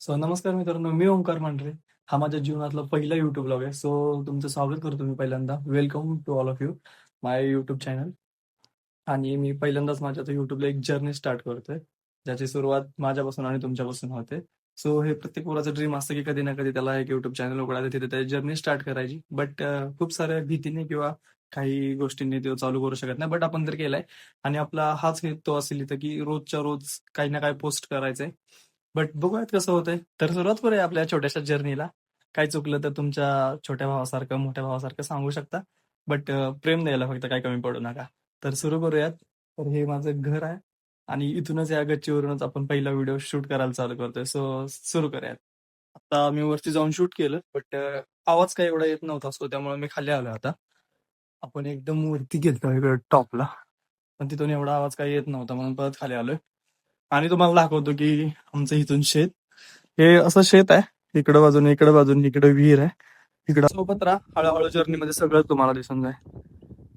नमस्कार मित्रांनो, मी ओंकार मांढरे. हा माझ्या जीवनातला पहिला YouTube ब्लॉग आहे. तुमचं स्वागत करतो मी पहिल्यांदा. Welcome to all of you my YouTube channel. आणि मी पहिल्यांदाच माझ्या आता YouTubeला एक जर्नी स्टार्ट करतोय, ज्याची सुरुवात माझ्यापासून आणि तुमच्यापासून होते. हे प्रत्येक पोराचं ड्रीम असतं, की कधी ना कधी त्याला एक YouTube चॅनल उघडायचं, तिथे त्याची जर्नी स्टार्ट करायची. बट खूप साऱ्या भीतीने किंवा काही गोष्टींनी तो चालू करू शकत नाही. बट आपण तर केलाय आणि आपला हाच हेतू असेल इथं, की रोजच्या रोज काही ना काही पोस्ट करायचंय. बट बघूयात कसं होतंय. तर सुरुवात करूया आपल्या छोट्याशा जर्नीला. काय चुकलं तर तुमच्या छोट्या भावासारखं, मोठ्या भावासारखं सांगू शकता. बट प्रेम द्यायला फक्त काही कमी पडू नका. तर सुरू करूयात. तर हे माझं घर आहे आणि इथूनच या गच्चीवरूनच आपण पहिला व्हिडिओ शूट करायला चालू करतोय. सुरू करूयात. आता मी वरती जाऊन शूट केलं, बट आवाज काही एवढा येत नव्हता. त्यामुळे मी खाली आलोय आता. आपण एकदम वरती गेलतो इकडे टॉपला. पण तिथून एवढा आवाज काही येत नव्हता म्हणून परत खाली आलोय. आणि तुम्हाला दाखवतो की आमचं इथून शेत, हे असं शेत आहे. इकडं बाजूने इकडे विहीर आहे. इकडं सोबत राहा, हळूहळू जर्नीमध्ये सगळं तुम्हाला दिसून जाईल.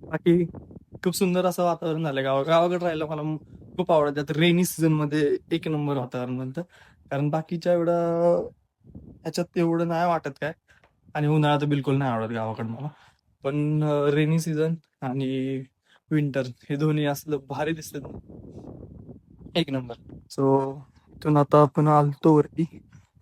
बाकी खूप सुंदर असं वातावरण झालंय. गावाकडे राहायला मला खूप आवडतं. त्यात रेनी सीझन मध्ये एक नंबर वातावरण बनतं. कारण बाकीच्या एवढं ह्याच्यात एवढं नाही वाटत काय. आणि उन्हाळा तर बिलकुल नाही आवडत गावाकडे मला. पण रेनी सीझन आणि विंटर हे दोन्ही असलं भारी दिसतं, एक नंबर. सो इथून आता आपण आलतो वरती.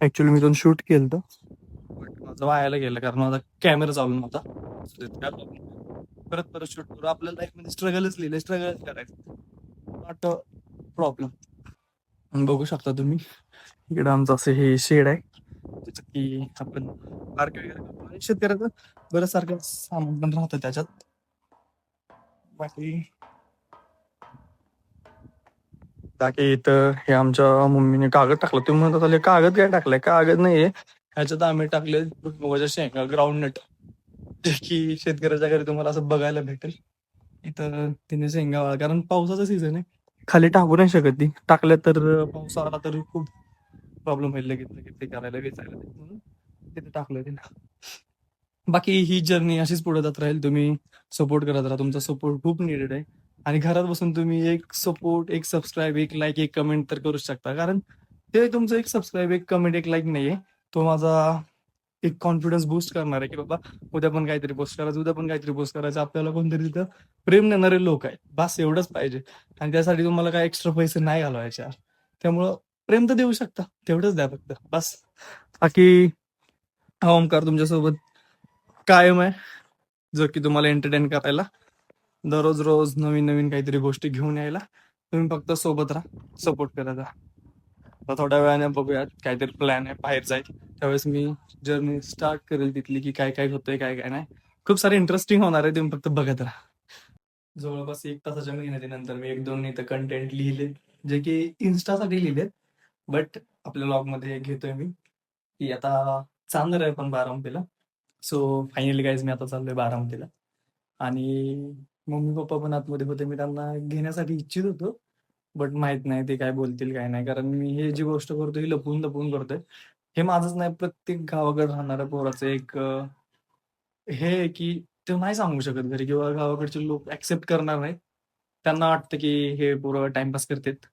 ऍक्च्युली मी इथून शूट केलं, बट माझं वायाला गेलं कारण माझा कॅमेरा चालू नव्हता. So त्यात काय problem नाही. परत परत शूट करू. आपल्या लाईफ मध्ये स्ट्रगलच लिहिलंय, स्ट्रगल करायचं, नॉट अ प्रॉब्लेम. बघू शकता तुम्ही, इकडे आमचं असं हे शेड आहे, त्याचं की आपण बारके वगैरे करतो आणि शेतकऱ्याचं बरंच सारखं सामान पण राहतं त्याच्यात. बाकी बाकी इथं हे आमच्या मम्मीने कागद टाकला. तुम्ही म्हणत आले कागद काय टाकलाय? कागद नाहीये, ह्याच्यात आम्ही टाकले भुईमुगाच्या शेंगा, ग्राउंडनट, जे की शेतकऱ्याच्या घरी तुम्हाला असं बघायला भेटेल. इथं तिने शेंगा कारण पावसाचा सीझन आहे, खाली टाकू नाही शकत. ती टाकल्या तर पाऊस आला तर खूप प्रॉब्लेम होईल लगेच लगेच ते करायला वेचायला ते. म्हणून तिथे टाकलं तिला. बाकी ही जर्नी अशीच पुढे जात राहील. तुम्ही सपोर्ट करत राहा, तुमचा सपोर्ट खूप निडेड आहे. आणि घरात बसून तुम्ही एक सपोर्ट, एक सबस्क्राईब, एक लाईक, एक कमेंट तर करू शकता. कारण ते तुमचं एक सबस्क्राईब, एक कमेंट, एक लाईक नाहीये, तो माझा एक कॉन्फिडन्स बूस्ट करणार आहे, की बाबा उद्या पण काहीतरी पोस्ट करायचं, उद्या पण काहीतरी पोस्ट करायचं. आपल्याला कोणतरी तिथं प्रेम देणारे लोक आहेत, बस एवढंच पाहिजे. आणि त्यासाठी तुम्हाला काय एक्स्ट्रा पैसे नाही घालवायचे. त्यामुळं प्रेम तर देऊ शकता, तेवढंच द्या फक्त बस. बाकी हा ओमकार तुमच्यासोबत कायम आहे, जो की तुम्हाला एंटरटेन करायला, दररोज रोज नवीन नवीन काहीतरी गोष्टी घेऊन यायला. तुम्ही फक्त सोबत राहा, सपोर्ट करत राहा. तर थोड्या वेळाने बघूयात, काहीतरी प्लॅन आहे बाहेर जाईल. त्यावेळेस मी जर्नी स्टार्ट करेल तिथली, की काय काय होतंय, काय काय नाही. खूप सारे इंटरेस्टिंग होणार आहे, तुम्ही फक्त बघत राहा. जवळपास 1 तासाच्या मेहनतीनंतर मी 1-2 इथं कंटेंट लिहिले, जे की इन्स्टासाठी लिहिलेत. बट आपल्या लॉगमध्ये घेतोय मी, की आता चालणार आहे पण बारामतीला. फायनली गाईज मी आता चाललोय बारामतीला. आणि मम्मी पप्पा पण आतमध्ये होते, मी त्यांना घेण्यासाठी इच्छित होतो. बट माहित नाही ते काय बोलतील काय नाही, कारण मी हे जी गोष्ट करतो ही लपून लपून करतोय. हे माझंच नाही, प्रत्येक गावाकडे राहणाऱ्या पोराचं एक हे आहे, की ते नाही सांगू शकत घरी, किंवा गावाकडचे लोक ऍक्सेप्ट करणार नाहीत. त्यांना वाटतं की हे पोरं टाइमपास करतात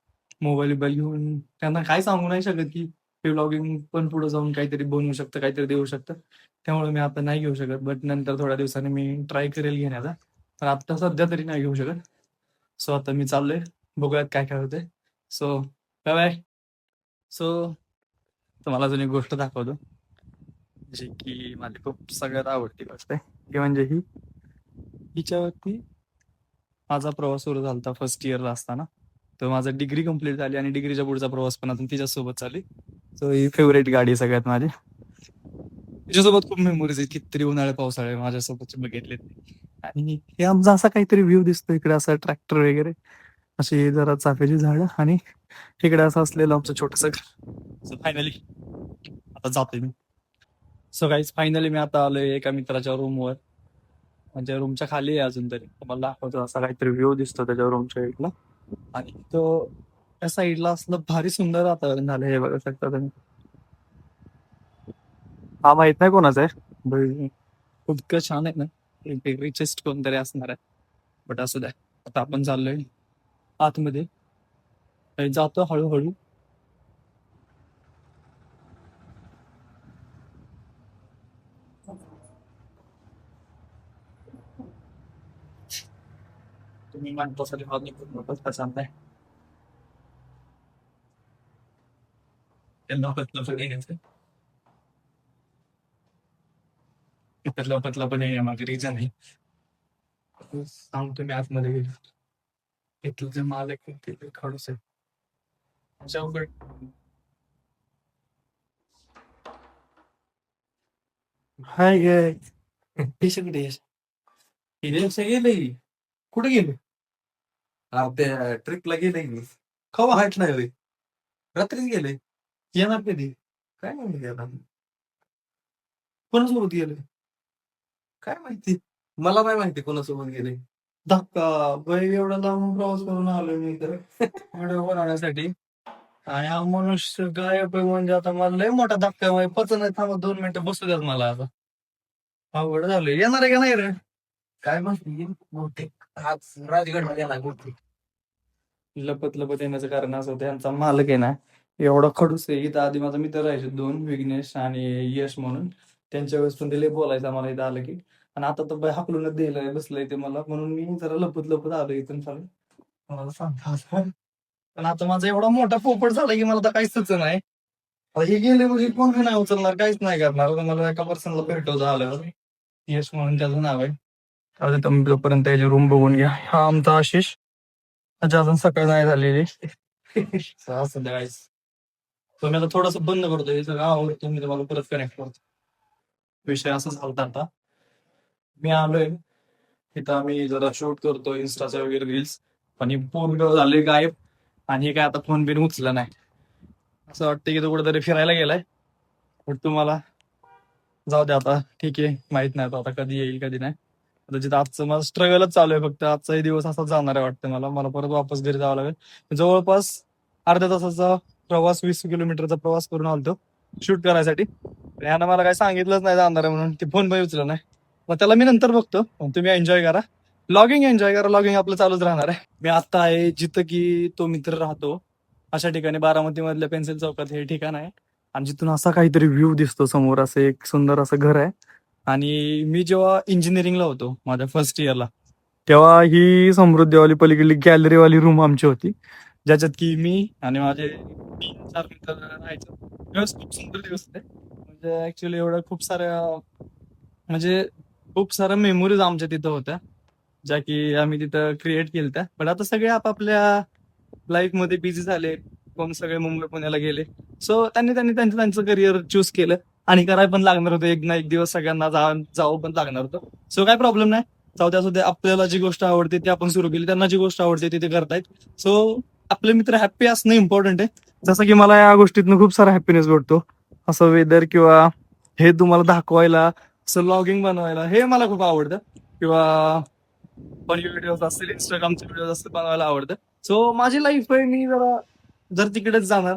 मोबाईल बिबाईल घेऊन. त्यांना काय सांगू नाही शकत की हे व्लॉगिंग पण पुढे जाऊन काहीतरी बनवू शकतं, काहीतरी देऊ शकतं. त्यामुळे मी आता नाही घेऊ शकत, बट नंतर थोड्या दिवसांनी मी ट्राय करेल घेण्याचा. पण आता सध्या तरी नाही घेऊ शकत. आता मी चाललोय, बघूयात काय काय होतंय. Bye bye. सो तुम्हाला अजून एक गोष्ट दाखवतो, जी की माझी खूप सगळ्यात आवडती गोष्ट आहे. ती म्हणजे हिच्यावरती माझा प्रवास सुरू झाला होता फर्स्ट इयरला असताना. तर माझा डिग्री कंप्लीट झाली आणि डिग्रीच्या पुढचा प्रवास पण अजून तिच्यासोबत चालू. ही फेवरेट गाडी आहे सगळ्यात माझी. तिच्यासोबत खूप मेमोरीज आहेत, कितीतरी उन्हाळे पावसाळे माझ्यासोबतचे बघितलेत. आणि हे आमचा असा काहीतरी व्ह्यू दिसतो इकडे, असा ट्रॅक्टर वगैरे, अशी जरा चाफ्याची झाडं, आणि इकडे असं असलेलं आमचं छोटस घर. फायनली आता जातोय मी. गाईज फायनली मी आता आलोय एका मित्राच्या रूमवर. म्हणजे रूमच्या खाली आहे अजून तरी. तुम्हाला दाखवतो, असा काहीतरी व्ह्यू दिसतो त्याच्या रूमच्या साईडला. आणि तो त्या साईडला असलं भारी सुंदर वातावरण झालं, हे बघू शकता तुम्ही. हा माहित नाही कोणाचा आहे, खूप इतकं छान आहे ना, रिचेस्ट कोणतरी असणार आहे. बट असू द्या, आता आपण चाललोय आतमध्ये. जातो हळूहळू. तुम्ही माणसासाठी हात निघून चाललाय त्यांना पतलं पण येण्याचं पतला पतला पण येण्यामागे रिझन आहे सांगतो मी आतमध्ये गेलो इथलं जे मालक आहे ते खडूस आहे अशा उघड हाय गे पेशंट कुठे यश गेले कुठे गेले ते ट्रिपला गेले मी कवा माहित नाही रे रात्रीच गेले येणार कधी काय माहिती आता कोणासोबत गेले काय माहिती मला नाही माहिती कोणासोबत गेले धक्का बाई एवढा लांब प्रवास करून आलोय मी तर व्हिडिओ बनवण्यासाठी आणि हा मनुष्य गायब आहे म्हणजे आता मला लय मोठा धक्का आहे पच नाही थांबा 2 मिनिटं बसू द्यात मला आता अवघड झालं येणार आहे का नाही रे काय माहिती बहुतेक आज राजगड मध्ये येणार बहुतेक लपत लपत येण्याचं कारण असं होतं यांचा मालक आहे ना एवढा खडूस आहे इथं आधी माझा मित्र राहायचे 2 विघ्नेश आणि यश म्हणून त्यांच्या वेळेस पण ते लय बोलायचं मला इथं आलं की आणि आता तर बाई हाकलूनच द्यायला बसलंय ते मला म्हणून मी जरा लपत लपत आलो इथून चालू मला सांगता असं. पण आता माझा एवढा मोठा पोपट झाला की मला तर काहीच सुचत नाही आता हे गेले म्हणजे कोण नाही उचलणार काहीच नाही करणार आता मला एका पर्सनला भेटवतं आलं यश म्हणून त्याचं नाव आहे आता तुम्ही जोपर्यंत त्याची रूम बघून घ्या हा आमचा आशिष त्याची अजून सकाळ नाही झालेली असं द्यायच तो मी आता थोडस बंद करतो हे सगळं आवडतो मी तुम्हाला परत कनेक्ट करतो विषय असा झालता आता मी आलोय इथं आम्ही जरा शूट करतो इन्स्टाच्या वगैरे रील्स पण हे पूर्ण झाले गायब आणि हे काय आता फोन बिन उचला नाही असं वाटतं की तो कुठेतरी फिरायला गेलाय पण तुम्हाला जाऊ दे आता ठीक आहे माहित नाही आता कधी येईल कधी नाही आता जिथं आजचं माझं स्ट्रगलच चालू आहे फक्त आजचाही दिवस असाच जाणार आहे वाटतं मला मला परत वापस घरी जावं लागेल जवळपास अर्ध्या तासाचा प्रवास 20 किलोमीटरचा प्रवास करून आलतो शूट करायसाठी यानं मला काही सांगितलंच नाही जाणार आहे म्हणून ते फोन पण उचलला नाही मग त्याला मी नंतर बघतो तुम्ही एन्जॉय करा लॉगिंग एन्जॉय करा लॉगिंग आपलं चालूच राहणार आहे मी आता आहे जिथं की तो मित्र राहतो अशा ठिकाणी बारामती मधल्या पेन्सिल चौकात हे ठिकाण आहे आणि जिथून असा काहीतरी व्ह्यू दिसतो समोर असं एक सुंदर असं घर आहे आणि मी जेव्हा इंजिनिअरिंगला होतो माझ्या फर्स्ट इयरला तेव्हा ही समृद्धीवाली पलीकडली गॅलरीवाली रूम आमची होती ज्याच्यात की मी आणि माझे 3-4 मित्र राहायचो दिवस खूप सुंदर दिवस होते म्हणजे ऍक्च्युली एवढं खूप साऱ्या मेमोरीज आमच्या तिथं होत्या ज्या की आम्ही तिथं क्रिएट केल्या पण आता सगळे आपापल्या लाईफ मध्ये बिझी झाले कोण सगळे मुंबई पुण्याला गेले सो त्यांनी त्यांनी त्यांचं त्यांचं करिअर चूज केलं आणि करायला पण लागणार होतं एक ना एक दिवस सगळ्यांना जावं पण लागणार होतं सो काय प्रॉब्लेम नाही जाऊ आपल्याला जी गोष्ट आवडते ती आपण सुरू केली त्यांना जी गोष्ट आवडते ती ते करतायत सो आपले मित्र हॅप्पी असणं इम्पॉर्टंट आहे जसं की मला या गोष्टीतनं खूप सारा हॅपीनेस भेटतो असं वेदर किंवा हे तुम्हाला दाखवायला असं लॉगिंग बनवायला हे मला खूप आवडतं किंवा फनी व्हिडिओज असतील इंस्टाग्रामचे व्हिडिओज असतील बनवायला आवडतं सो माझी लाईफ आहे मी जर तिकडेच जाणार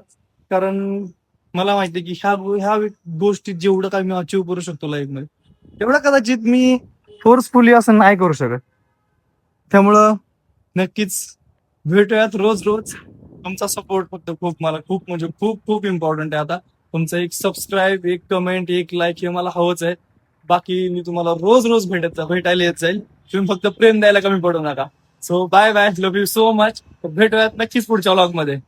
कारण मला माहिती आहे की ह्या गोष्टी जेवढं काय मी अचीव्ह करू शकतो लाईफ मध्ये तेवढं कदाचित मी फोर्सफुली असं नाही करू शकत त्यामुळं नक्कीच भेटूयात रोज रोज तुमचा सपोर्ट फक्त मला खूप म्हणजे खूप खूप इम्पॉर्टंट आहे आता तुमचं एक सबस्क्राईब एक कमेंट एक लाईक हे मला हवंच आहे बाकी मी तुम्हाला रोज रोज भेटायला येत जाईल तुम्ही फक्त प्रेम द्यायला कमी पडू नका so bye bye love you so much भेटूयात नक्कीच पुढच्या व्लॉग मध्ये